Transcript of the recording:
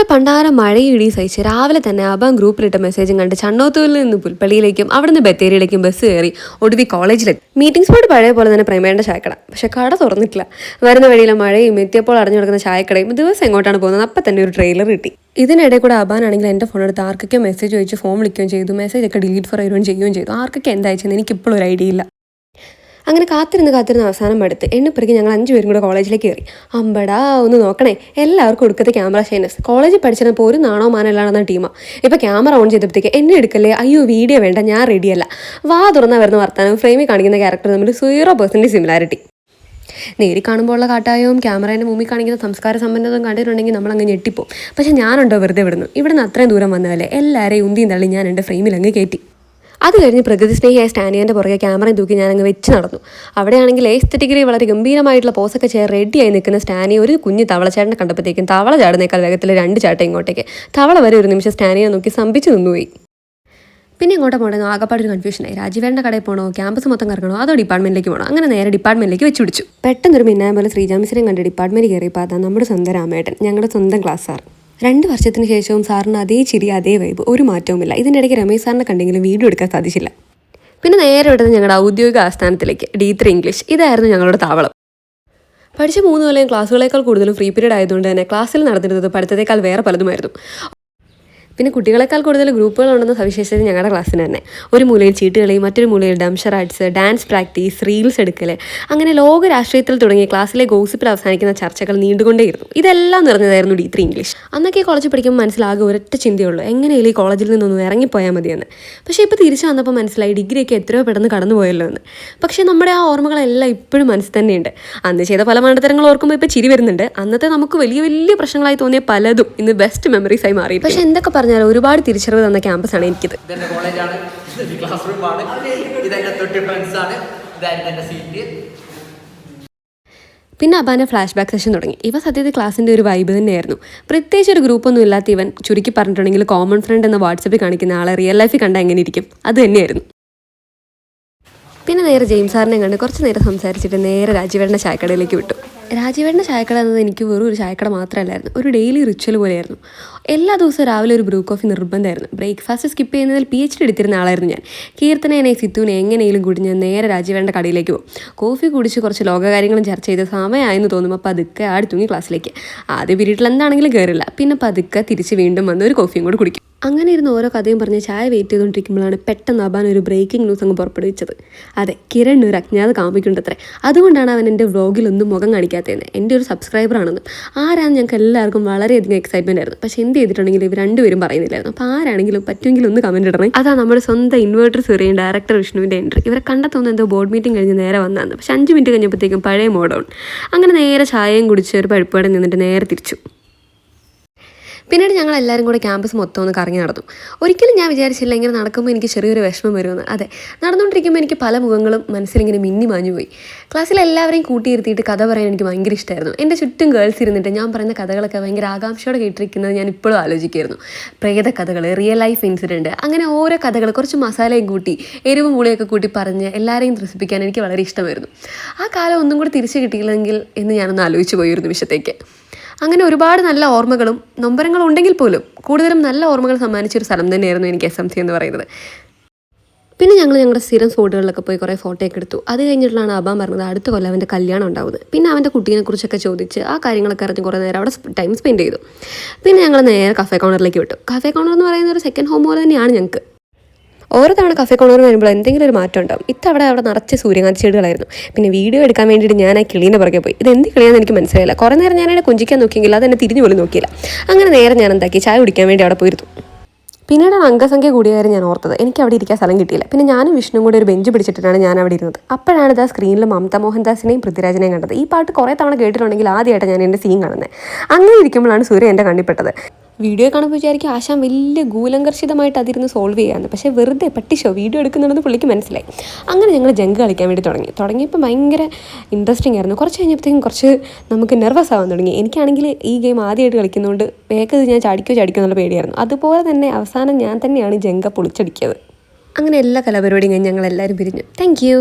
പണ്ടാരം മഴയും ഇടിയും സഹിച്ച് രാവിലെ തന്നെ അബാൻ ഗ്രൂപ്പിലിട്ട മെസ്സേജും കണ്ട് ചണ്ണോത്തൂരിൽ നിന്ന് പുൽപ്പള്ളിയിലേക്കും അവിടെ നിന്ന് ബത്തേരിയിലേക്കും ബസ് കയറി ഒടുവി കോളേജിലെത്തി. മീറ്റിംഗ് സ്പോട്ട് പഴയ പോലെ തന്നെ പ്രേമേണ്ട ചായക്കട, പക്ഷെ കട തുറന്നിട്ടില്ല. വരുന്ന വഴിയിലെ മഴയും എത്തിയപ്പോൾ അടഞ്ഞു കിടക്കുന്ന ചായക്കടയും ദിവസം എങ്ങോട്ടാണ് പോകുന്നത് അപ്പം തന്നെ ഒരു ട്രെയിലർ കിട്ടി. ഇതിനിടെ കൂടെ അബാനാണെങ്കിൽ എൻ്റെ ഫോൺ എടുത്ത് ആർക്കൊക്കെ മെസ്സേജ് ചോദിച്ച് ഫോൺ വിളിക്കുകയും ചെയ്തു. മെസ്സേജ് ഒക്കെ ഡിലീറ്റ് ഫോർ ചെയ്യുകയും ചെയ്തു. ആർക്കൊക്കെ എന്താ അയച്ചെന്ന് എനിക്കിപ്പോഴും ഒരു ഐഡിയ ഇല്ല. അങ്ങനെ കാത്തിരുന്ന് അവസാനം അടുത്ത് എണ്ണിപ്പറക്കി ഞങ്ങൾ 5 പേരും കൂടെ കോളേജിലേക്ക് കയറി. അമ്പടാ ഒന്ന് നോക്കണേ, എല്ലാവർക്കും കൊടുക്കത്തെ ക്യാമറ ഷൈനസ്. കോളേജിൽ പഠിച്ചപ്പോൾ ഒരു നാണോ മാനല്ലാണെന്ന ടീമാണ്. ഇപ്പോൾ ക്യാമറ ഓൺ ചെയ്തപ്പോഴത്തേക്ക് എന്നെ എടുക്കല്ലേ, അയ്യോ വീഡിയോ വേണ്ട, ഞാൻ റെഡിയല്ല. വാ തുറന്നാൽ വരുന്ന വർത്താനം ഫ്രെയിമിൽ കാണിക്കുന്ന ക്യാരക്ടർ തമ്മിൽ 0% സിമിലാരിറ്റി. നേരി കാണുമ്പോഴുള്ള കാട്ടായവും ക്യാമറേൻ്റെ മുമ്പിൽ കാണിക്കുന്ന സംസ്കാര സമ്പന്നതയും കണ്ടിട്ടുണ്ടെങ്കിൽ നമ്മളങ്ങ് ഞെട്ടിപ്പോവും. പക്ഷേ ഞാനുണ്ടോ വെറുതെ വിടുന്നു. ഇവിടെ നിന്ന് അത്രയും ദൂരം വന്നതല്ലേ, എല്ലാവരെയും ഉന്തിയും തള്ളി ഞാൻ എൻ്റെ ഫ്രെയിമിൽ അങ്ങ് കയറ്റി. അത് കഴിഞ്ഞ് പ്രകൃതി സ്നേഹിയായ സ്റ്റാനിയൻ്റെ പുറകെ ക്യാമറയും തൂക്കി ഞാനങ്ങ് വെച്ച് നടന്നു. അവിടെയാണെങ്കിൽ എസ്തെറ്റിക്കലി വളരെ ഗംഭീരമായിട്ടുള്ള പോസൊക്കെ ചെയ്യാൻ റെഡിയായി നിൽക്കുന്ന സ്റ്റാനിയെ ഒരു കുഞ്ഞ് തവളച്ചേട്ടനെ കണ്ടപ്പോഴത്തേക്കും തവള ചാടുന്നേക്കാൾ വേഗത്തിൽ 2 ചാട്ടം ഇങ്ങോട്ടേക്ക്. തവള വരെ ഒരു നിമിഷം സ്റ്റാനിയെ നോക്കി സ്തംഭിച്ചു നിന്നുപോയി. പിന്നെ ഇങ്ങോട്ട് പോകണമെന്ന് ആകപ്പാടൊരു കൺഫ്യൂഷനായി. രാജീവേട്ടൻ്റെ കടയിൽ പോകണോ, ക്യാമ്പസ് മൊത്തം കറങ്ങണോ, അതോ ഡിപ്പാർട്ട്മെൻറ്റിലേക്ക് പോകണോ? അങ്ങനെ നേരെ ഡിപ്പാർട്ട്മെൻറ്റിലേക്ക് വെച്ച് പിടിച്ചു. പെട്ടെന്നൊരു മിന്നായം പോലെ ശ്രീജാമിസിനെയും കണ്ട് ഡിപ്പാർട്ട്മെൻറ്റ് കയറിയപ്പോൾ അതാ നമ്മുടെ സ്വന്തം രാമേട്ടൻ, ഞങ്ങളുടെ സ്വന്തം ക്ലാസ് സാർ. 2 വർഷത്തിന് ശേഷവും സാറിന് അതേ ചിരി അതേ വൈബ്, ഒരു മാറ്റവുമില്ല. ഇതിൻ്റെ ഇടയ്ക്ക് രമേശ് സാറിനെ കണ്ടെങ്കിലും വീഡിയോ എടുക്കാൻ സാധിച്ചില്ല. പിന്നെ നേരെ വിടുന്നത് ഞങ്ങളുടെ ഔദ്യോഗിക ആസ്ഥാനത്തിലേക്ക്, D3 ഇംഗ്ലീഷ്. ഇതായിരുന്നു ഞങ്ങളുടെ താവളം. പഠിച്ച 3 കൊല്ലം ക്ലാസ്സുകളേക്കാൾ കൂടുതലും ഫ്രീ പീരീഡ് ആയതുകൊണ്ട് തന്നെ ക്ലാസ്സിൽ നടന്നിരുന്നത് പഠിത്തത്തേക്കാൾ വേറെ പലതുമായിരുന്നു. പിന്നെ കുട്ടികളെക്കാൾ കൂടുതൽ ഗ്രൂപ്പുകളുണ്ടെന്ന സവിശേഷത ഞങ്ങളുടെ ക്ലാസ്സിന് തന്നെ. ഒരു മൂലയിൽ ചീട്ടുകളി, മറ്റൊരു മൂലയിൽ ഡംഷർ ആർട്സ്, ഡാൻസ് പ്രാക്ടീസ്, റീൽസ് എടുക്കൽ, അങ്ങനെ ലോക രാഷ്ട്രീയത്തിൽ തുടങ്ങിയ ക്ലാസ്സിലെ ഗോസിപ്പിൽ അവസാനിക്കുന്ന ചർച്ചകൾ നീണ്ടുകൊണ്ടേയിരുന്നു. ഇതെല്ലാം നിറഞ്ഞതായിരുന്നു D3 ഇംഗ്ലീഷ്. അന്നൊക്കെ കോളേജിൽ പഠിക്കുമ്പോൾ മനസ്സിലാകെ ഒരൊറ്റ ചിന്തയുള്ളൂ, എങ്ങനെയാലും ഈ കോളേജിൽ നിന്നൊന്ന് ഇറങ്ങിപ്പോയാൽ മതിയെന്ന്. പക്ഷേ ഇപ്പോൾ തിരിച്ചു വന്നപ്പോൾ മനസ്സിലായി ഡിഗ്രിയൊക്കെ എത്രയോ പെട്ടെന്ന് കടന്നുപോയല്ലോ എന്ന്. പക്ഷേ നമ്മുടെ ആ ഓർമ്മകളെല്ലാം ഇപ്പോഴും മനസ്സിൽ തന്നെയുണ്ട്. അന്ന് ചെയ്ത പല മണ്ടത്തരങ്ങൾ ഓർക്കുമ്പോൾ ഇപ്പോൾ ചിരി വരുന്നുണ്ട്. അന്നത്തെ നമുക്ക് വലിയ വലിയ പ്രശ്നങ്ങളായി തോന്നിയ പലതും ഇന്ന് ബെസ്റ്റ് മെമ്മറീസായി മാറി. പക്ഷേ എന്തൊക്കെ ഒരുപാട് തിരിച്ചറിവ് തന്ന ക്യാമ്പസാണ് എനിക്കിത്. പിന്നെ അബാൻ്റെ ഫ്ലാഷ് ബാക്ക് സെഷൻ തുടങ്ങി. ഇവ സത്യത്തിൽ ക്ലാസ്സിൻ്റെ ഒരു വൈബ് തന്നെയായിരുന്നു. പ്രത്യേകിച്ച് ഒരു ഗ്രൂപ്പൊന്നും ഇല്ലാത്ത ഇവൻ ചുരുക്കി പറഞ്ഞിട്ടുണ്ടെങ്കിൽ കോമൺ ഫ്രണ്ട് എന്ന വാട്സപ്പിൽ കാണിക്കുന്ന ആളെ റിയൽ ലൈഫിൽ കണ്ടാൽ എങ്ങനെ ഇരിക്കും, അത് തന്നെയായിരുന്നു. പിന്നെ നേരെ ജെയിംസ് സാറിനെ കണ്ട് കുറച്ച് നേരം സംസാരിച്ചിട്ട് നേരെ രാജീവേട്ടൻ്റെ ചായക്കടയിലേക്ക് വിട്ടു. രാജീവേട്ടൻ്റെ ചായക്കട എന്നത് എനിക്ക് വെറും ഒരു ചായക്കട മാത്രമല്ലായിരുന്നു, ഒരു ഡെയിലി റിച്വൽ പോലെയായിരുന്നു. എല്ലാ ദിവസവും രാവിലെ ഒരു ബ്രൂ കോഫി നിർബന്ധമായിരുന്നു. ബ്രേക്ക്ഫാസ്റ്റ് സ്കിപ്പ് ചെയ്യുന്നതിൽ PhD എടുത്തിരുന്ന ആളായിരുന്നു ഞാൻ. കീർത്തനേനെ സിത്തുവിനെ എങ്ങനെയും കൂടി ഞാൻ നേരെ രാജീവേട്ടൻ്റെ കടയിലേക്ക് പോകും. കോഫി കുടിച്ച് കുറച്ച് ലോകകാര്യങ്ങളും ചർച്ച ചെയ്ത് സമയമായെന്ന് തോന്നുമ്പോൾ പതുക്കെ ആടി തൂങ്ങി ക്ലാസ്സിലേക്ക്. ആദ്യ പീരീഡിൽ എന്താണെങ്കിലും കയറില്ല. പിന്നെ പതുക്കെ തിരിച്ച് വീണ്ടും വന്ന് ഒരു കോഫിയും കൂടി കുടിക്കും. അങ്ങനെ ഇരുന്ന് ഓരോ കഥയും പറഞ്ഞ് ചായ വെയിറ്റ് ചെയ്തുകൊണ്ടിരിക്കുമ്പോഴാണ് പെട്ടെന്ന് അബാൻ ഒരു ബ്രേക്കിംഗ് ന്യൂസ് അങ്ങ് പുറപ്പെടുവിച്ചത്. അതെ, കിരൺ ഒരു അജ്ഞാത കാമിക്കുണ്ടത്രേ. അതുകൊണ്ടാണ് അവൻ എൻ്റെ വ്ളോഗിലൊന്നും മുഖം കാണിക്കാത്തതെന്ന്. എൻ്റെ ഒരു സബ്സ്ക്രൈബറാണെന്നും ആരാണെന്ന് ഞങ്ങൾക്ക് എല്ലാവർക്കും വളരെയധികം എക്സൈറ്റ്മെൻറ്റ് ആയിരുന്നു. പക്ഷേ എന്ത് ചെയ്തിട്ടുണ്ടെങ്കിൽ ഇവർ 2 പേരും പറയുന്നില്ലായിരുന്നു. അപ്പോൾ ആരാണെങ്കിലും പറ്റുമെങ്കിൽ ഒന്ന് കമൻറ്റ് ഇടണേ. അതാ നമ്മുടെ സ്വന്തം ഇൻവേർട്ടർ സൂര്യൻ ഡയറക്ടർ വിഷ്ണുവിൻ്റെ എൻട്രി. ഇവരെ കണ്ടെത്തുന്ന എന്തോ ബോർഡ് മീറ്റിംഗ് കഴിഞ്ഞ് നേരെ വന്നതാണ്. പക്ഷേ 5 മിനിറ്റ് കഴിഞ്ഞപ്പോഴത്തേക്കും പഴയ മോഡോൺ. അങ്ങനെ നേരെ ചായയും കുടിച്ച് ഒരു പഴുപ്പുകടയിൽ നിന്നിട്ട് നേരെ തിരിച്ചു. പിന്നീട് ഞങ്ങൾ എല്ലാവരും കൂടെ ക്യാമ്പസ് മൊത്തം ഒന്ന് കറങ്ങി നടന്നു. ഒരിക്കലും ഞാൻ വിചാരിച്ചില്ല ഇങ്ങനെ നടക്കുമ്പോൾ എനിക്ക് ചെറിയൊരു വിഷമം വരുമെന്ന്. അതെ, നടന്നുകൊണ്ടിരിക്കുമ്പോൾ എനിക്ക് പല മുഖങ്ങളും മനസ്സിലിങ്ങനെ മിന്നി മാഞ്ഞു പോയി. ക്ലാസ്സിൽ എല്ലാവരെയും കൂട്ടിയിരുത്തിയിട്ട് കഥ പറയാൻ എനിക്ക് ഭയങ്കര ഇഷ്ടമായിരുന്നു. എൻ്റെ ചുറ്റും ഗേൾസ് ഇരുന്നിട്ട് ഞാൻ പറയുന്ന കഥകളൊക്കെ ഭയങ്കര ആകാംക്ഷയോടെ കേട്ടിരിക്കുന്നത് ഞാൻ ഇപ്പോഴും ആലോചിക്കുമായിരുന്നു. പ്രേത കഥകൾ, റിയൽ ലൈഫ് ഇൻസിഡൻറ്റ്, അങ്ങനെ ഓരോ കഥകൾ കുറച്ച് മസാലയും കൂട്ടി എരിവും പുളിയൊക്കെ കൂട്ടി പറഞ്ഞ് എല്ലാവരെയും ത്രസിപ്പിക്കാൻ എനിക്ക് വളരെ ഇഷ്ടമായിരുന്നു. ആ കാലം ഒന്നും കൂടി തിരിച്ചു കിട്ടിയില്ലെങ്കിൽ എന്ന് ഞാനൊന്ന് ആലോചിച്ച് പോയി ഒരു നിമിഷത്തേക്ക്. അങ്ങനെ ഒരുപാട് നല്ല ഓർമ്മകളും നൊമ്പരങ്ങളും ഉണ്ടെങ്കിൽ പോലും കൂടുതലും നല്ല ഓർമ്മകൾ സമ്മാനിച്ചൊരു സ്ഥലം തന്നെയായിരുന്നു എനിക്ക് SMC എന്ന് പറയുന്നത്. പിന്നെ ഞങ്ങളുടെ സ്ഥിരം സ്പോട്ടുകളിലൊക്കെ പോയി കുറേ ഫോട്ടോയൊക്കെ എടുത്തു. അത് കഴിഞ്ഞിട്ടാണ് അബാൻ പറഞ്ഞത് അടുത്ത കൊല്ലം അവൻ്റെ കല്യാണം ഉണ്ടാവുന്നത്. പിന്നെ അവൻ്റെ കുട്ടീനെക്കുറിച്ചൊക്കെ ചോദിച്ച് ആ കാര്യങ്ങളൊക്കെ അറിഞ്ഞ് കുറേ നേരം അവിടെ ടൈം സ്പെൻഡ് ചെയ്തു. പിന്നെ ഞങ്ങൾ നേരെ കഫേ കോർണറിലേക്ക് വിട്ടു. കഫേ കോർണർ എന്ന് പറയുന്ന ഒരു സെക്കൻഡ് ഹോം പോലെ തന്നെയാണ് ഞങ്ങൾക്ക്. ഓരോ തവണ കഫേ കോർണർ വരുമ്പോൾ എന്തെങ്കിലും ഒരു മാറ്റം ഉണ്ടാവും. അവിടെ നിറച്ച് സൂര്യകാന്തി ചെടികളായിരുന്നു. പിന്നെ വീഡിയോ എടുക്കാൻ വേണ്ടിയിട്ട് ഞാൻ ആ കിളീൻ്റെ പുറകെ പോയി. ഇത് എന്ത് കിളിയാണെന്ന് എനിക്ക് മനസ്സിലായില്ല. കുറേ നേരം ഞാൻ കൊഞ്ചിക്കാൻ നോക്കിയെങ്കിൽ അതെന്നെ തിരിഞ്ഞു പോലും നോക്കിയില്ല. അങ്ങനെ നേരെ ഞാൻ എന്താക്കി ചായ കുടിക്കാൻ വേണ്ടി അവിടെ പോയിരുന്നു. പിന്നീടാണ് അംഗസംഖ്യ കൂടിയ കാര്യം ഞാൻ ഓർത്തത്. എനിക്ക് അവിടെ ഇരിക്കാൻ സ്ഥലം കിട്ടിയില്ല. പിന്നെ ഞാനും വിഷ്ണുവും കൂടെ ഒരു ബെഞ്ച് പിടിച്ചിട്ടാണ് ഞാൻ അവിടെ ഇരുന്നത്. അപ്പോഴാണ് ഇതാ സ്ക്രീനിൽ മമത മോഹൻദാസിനെയും പൃഥ്വിരാജിനെയും കണ്ടത്. ഈ പാട്ട് കുറേ തവണ കേട്ടിട്ടുണ്ടെങ്കിൽ ആദ്യമായിട്ട് ഞാൻ എൻ്റെ സീൻ കാണുന്നത്. അങ്ങനെ ഇരിക്കുമ്പോഴാണ് സൂര്യ എൻ്റെ കണ്ണിൽപ്പെട്ടത്. വീഡിയോ കാണുമ്പോൾ വിചാരിക്കും ആശാൻ വലിയ ഗൂലങ്കർഷിതമായിട്ട് അതിരുന്ന് സോൾവ് ചെയ്യാമെന്ന്. പക്ഷേ വെറുതെ പട്ടിഷോ വീഡിയോ എടുക്കുന്നുണ്ടെന്ന് പുള്ളിക്ക് മനസ്സിലായി. അങ്ങനെ ഞങ്ങൾ ജങ്ക് കളിക്കാൻ വേണ്ടി തുടങ്ങിയപ്പോൾ ഭയങ്കര ഇൻട്രസ്റ്റിംഗ് ആയിരുന്നു. കുറച്ച് കഴിഞ്ഞപ്പോഴത്തേക്കും കുറച്ച് നമുക്ക് നെർവസ് ആവാൻ തുടങ്ങി. എനിക്കാണെങ്കിൽ ഈ ഗെയിം ആദ്യമായിട്ട് കളിക്കുന്നതുകൊണ്ട് വേഗം ഞാൻ ചാടിക്കോ എന്നുള്ള പേടിയായിരുന്നു. അതുപോലെ തന്നെ അവസാനം ഞാൻ തന്നെയാണ് ജങ്ക പൊളിച്ചടിക്കിയത്. അങ്ങനെ എല്ലാ കലാപരിപാടിയും കഴിഞ്ഞ് ഞങ്ങളെല്ലാവരും പിരിഞ്ഞു. Thank you.